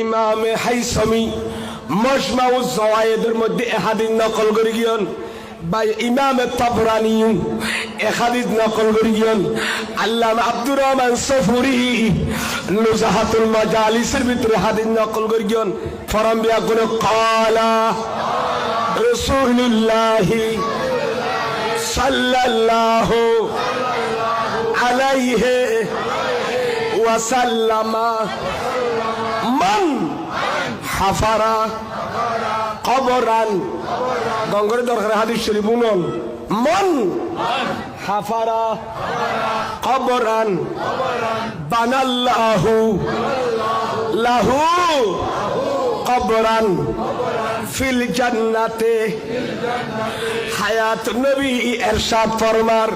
ইমামে হাইসামি মজমাউজ জাওয়ায়েদের মধ্যে হাদিস নকল করে গিয়েন বা ইমামে তাবরানি হাদিস নকল করে গিয়েন আল্লামা আব্দুর রহমান সফুরি নুজাহাতুল মাজালিসের ভিতরে হাদিস নকল করে গিয়েন ফরম্বিয়া কোন ক্বালা রাসূলুল্লাহ সাল্লাল্লাহু আলাইহি ওয়াসাল্লামা মান হাফারা কবরান গঙ্গরে দরকার হাদিস শরীফ শুনুন মান হাফারা কবরান বানাল্লাহু লাহু কবরান ফিল জান্নাতে হায়াত নবী ইরশাদ ফরমার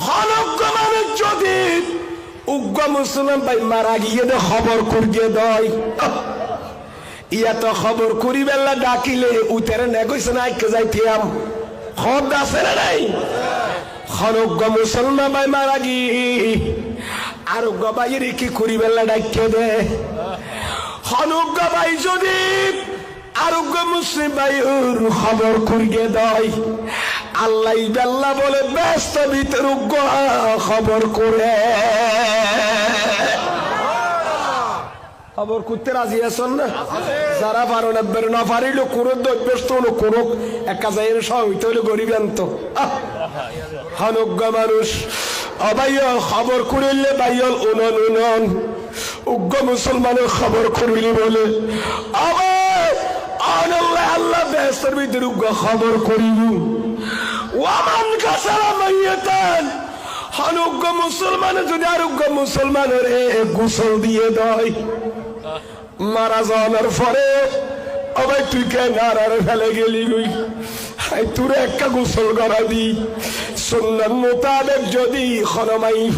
খলক মানে যদি উগ্র মুসলমান ভাই মারা গিয়ে খবর করিয়ে দেয় ইয়া তো খবর করি বেলা ডাকিলে উতেরে নেগইছে না আইকে যাইতিয়াম খবর আছে না নাই খনজ্ঞ মুসলমান ভাই মারা গি আরোগ্য ভাইয়ের কি করি বেলা ডাকিয়ে দে খনজ্ঞ ভাই যদি আরোগ্য মুসলিম ভাইয়ের খবর করিয়ে দেয় আল্লাহ বেল্লা বলে ব্যস্ত ভিতর খবর করে খবর করতে রাজি আছেন না যারা পারো না বের না পারিল কোনো ব্যস্ত হলো কোনো এক কাজে সহিত হইলে গরিবেন তো হনজ্ঞ মানুষ অবাইল খবর করিলে বাইল উনন উনন উগ্র মুসলমানের খবর করিলি বলে আল্লাহ ব্যস্তের ভিতরে উগ্র খবর করিল ওয়ামান কাসারা মাইয়াতান হনজ্ঞ মুসলমানের যদি আরোগ্য মুসলমানের গোসল দিয়ে দেয় মারা যাওয়ার পরে আবার তুই কেন আর ফেলে গেলি গই তোর একটা গোসল করা দি সুন্নাত মোতাবেক যদি খনমাইফ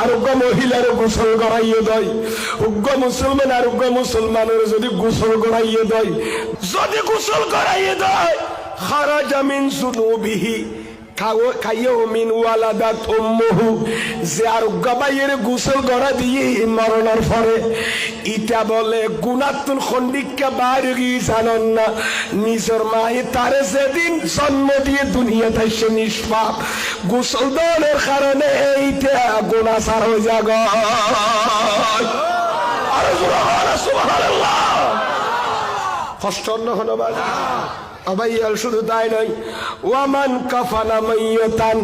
আরোগ্য মহিলার গোসল করাইয়ে দেয় উগ্র মুসলমান আরোগ্য মুসলমানের যদি গোসল করাইয়ে দেয় যদি গোসল করাইয়ে দেয় খারাজা মিন যুনুবিহি কাইয়মিন ওয়ালাদাত উম্মুহু যে আরোগ্য ভাইয়ের গোসল করা দিয়ে মরণের পরে ইটা বলে গুনাতুল খন্ডিকা বাইরে গিয়ে জানেন না নিজের মায়ে তারে যেদিন জন্ম দিয়ে দুনিয়াতে সে নিষ্পাপ গোসল দেওয়ার কারণে এইটা গুনাহ সার হয়ে যাগ সুবহানাল্লাহ কষ্ট হলো বাবা আবাইয়াল শুধু তাই নয় ওয়ামান কাফানা মাইয়াতান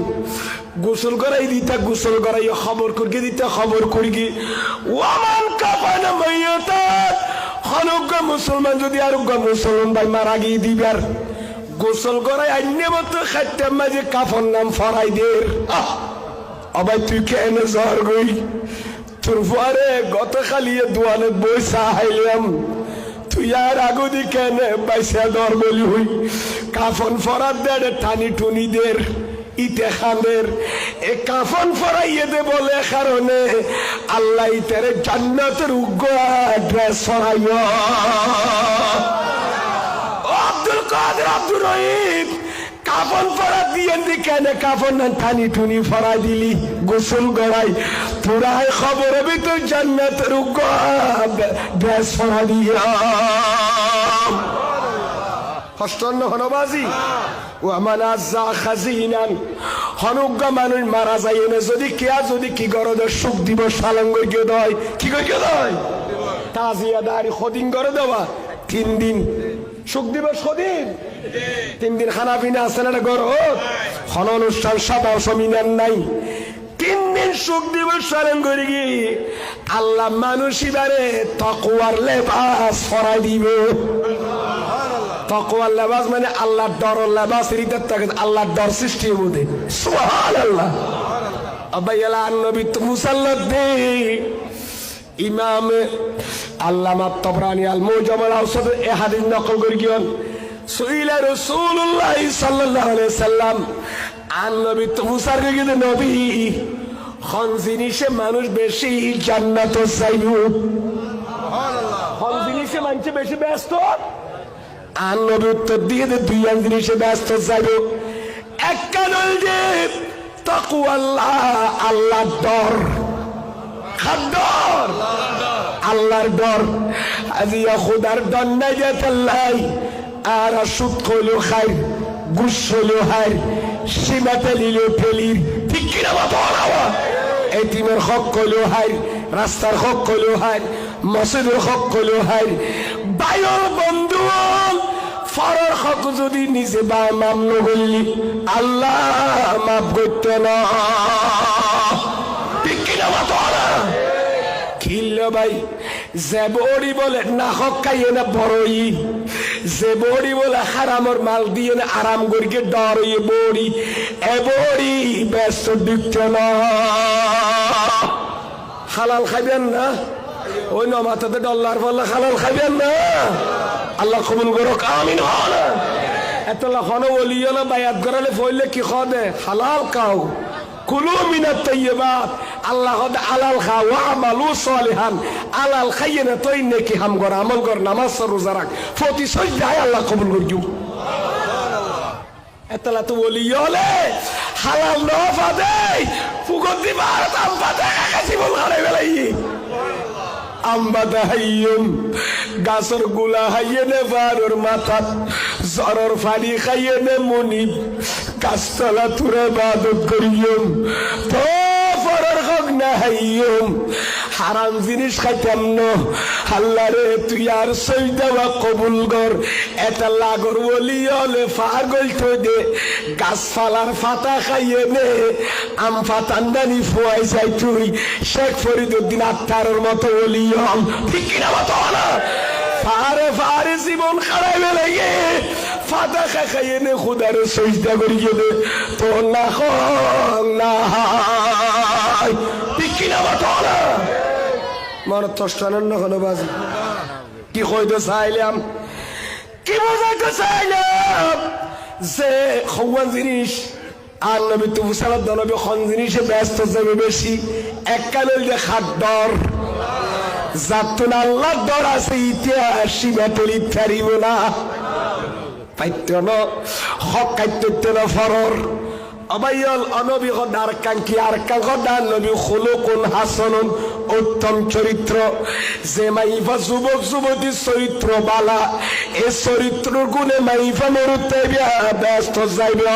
গোসল করাই দিতে গোসল করাই খবর করিয়ে দিতে খবর করিয়ে ওয়ামান কাফানা মাইয়াতান হনজ্ঞ মুসলমান যদি আরোগ্য মুসলমান ভাই মারা গিয়ে দিবার গোসল করাই অন্য মতো খাইতে মাঝে কাফন নাম ফরাই দের আবার তুই কেন জ্বর গই তোর পরে গত খালিয়ে দোয়ানে বইসা হাইলাম তুই আর আগুদি কেন বাইসা দর বলি হই কাফন ফরার দেড় টানি টুনি দের ইতে খানের এ কাফন ফরাইয়ে দে বলে কারণে আল্লাহ ইতারে জান্নাতের উগ্র ড্রেস ফরাইয়া আব্দুল কাদের আব্দুর রহিম কাফন ফরা দিয়ে কেন কাফন না টানি টুনি ফরা দিলি গোসল গড়াই পুরাই খবরের ভিতর জান্নাতের উগ্র ড্রেস ফরা দিয়া হস্তন্ন হনবাজি ও আমার আজ্জা খাজিনান হনজ্ঞ মানুষ মারা যায় এনে যদি কেয়া যদি কি গরদ সুখ দিবস পালন করিয়ে দেয় কি করিয়ে দেয় তাজিয়া দাঁড়ি খদিন করে দেওয়া 3 দিন সুখ দিবস কদিন 3 দিন খানা পিনা আছে না গরদ খন অনুষ্ঠান সভা সমিনার নাই 3 দিন সুখ দিবস পালন করি গিয়ে আল্লাহ মানুষ এবারে তাকওয়ার লেবাস ফরাই দিবে তাকওয়ার লেবাস মানে আল্লাহর ডর লেবাস হৃদয় থেকে আল্লাহর ডর সৃষ্টি হবে সুবহানাল্লাহ আবাইয়ালা নবী তো মুসাল্লাত দে ইমাম আল্লামা তাবরানি আল মুজাম আল আওসাদ এ হাদিস নকল করে গিয়েন সুইলা রাসূলুল্লাহ সাল্লাল্লাহু আলাইহি সাল্লাম আন নবী তো মুসার কে গিয়ে নবী কোন জিনিসে মানুষ বেশি জান্নাত চাইবো সুবহানাল্লাহ কোন জিনিসে মানুষ বেশি ব্যস্ত আর নবী উত্তর দিয়ে দুই জিনিসে ব্যস্ত যাইব এক কারণ যে তাকওয়া আল্লাহর ডর খাদ্দর আল্লাহর ডর আজিয়া খুদার দন্নাই যেতে লাই আর সুদ কইলেও খাই ঘুষ হইলেও হাই সীমা পেলিলেও ফেলির ঠিক কিনা বাবা এতিমের হক কইলেও হাই রাস্তার হক কইলেও হাই মসজিদের হক কইলেও হাই বায়ুর বন্ধু ফরর হক যদি নিজে বা মাম নগলি আল্লাহ মাফ করতে না ঠিক কিনা বাবা খিল ভাই যে বড়ি বলে না হক খাইয়ে না বড়ই যে বড়ি বলে হারামর মাল দিয়ে না আরাম করিকে ডর বড়ি এ বড়ি ব্যস্ত দিচ্ছে না হালাল খাইবেন না ওই ন মাথাতে ডল্লার ফলে হালাল খাইবেন না আল্লাহ কবুল করুক আমিন না এত লখনো বলিও না বায়াত করালে ফইলে কি খদে হালাল খাও কুলু মিনাত তাইয়্যিবাত আল্লাহ হদে হালাল খাও ওয়া আমালু সালিহান হালাল খাইয়ে না তুই নেকি হাম কর আমল কর নামাজ রোজা রাখ প্রতি সজ্জায় আল্লাহ কবুল করজু এতলা তো বলিও লে হালাল ন ফাদে ফুগত দিবার আম ফাদে কাছি বল হারাই বেলাই আম্বাদা হাইয়ুম গাছর গুলা হাইয়ে নে বারোর মাথাত জ্বরের ফানি খাইয়ে নে মনি গাছতলা তুরে বাদত করিয়ম তো ফরর হক না হাইয়ুম হারাম জিনিস খাইতাম ন আল্লাহ রে তুই আর সইদাওয়া কবুল কর এটা লাগর বলি হলে পাগল তো দে গাছ ফালার ফাতা খাইয়ে নে আম ফাতান্দানি ফুয়াই যাই তুই শেখ ফরিদুদ্দিন আত্মারের মতো বলি হল ঠিক কিনা মতো না ফারে ফারে জীবন খারাই বেলাইয়ে ফাতা খাইয়ে নে খুদার সইদা করি গেলে তো না না ঠিক কিনা মতো না মনে তষ্টানের নখনো বাজি কি কইতে চাইলাম কি বোঝাইতে চাইলাম যে খওয়ান জিনিস আর নবী তবু সালাদ নবী খন জিনিসে ব্যস্ত যাবে বেশি এককালে যে খাদ্দর যাতুন আল্লাহ দর আছে ইতিহাস সীমাতলি ফেরিব না পাইত না হক কাইত না ফরর অবাইল অনবী হদার কাঙ্কি আর কাঙ্কদার নবী খুলুকুন হাসানুন উত্তম চরিত্র যে মাইফা যুবক যুবতী চরিত্র বালা এই চরিত্র গুণে মাইফা মরুতে ব্যস্ত যাইবে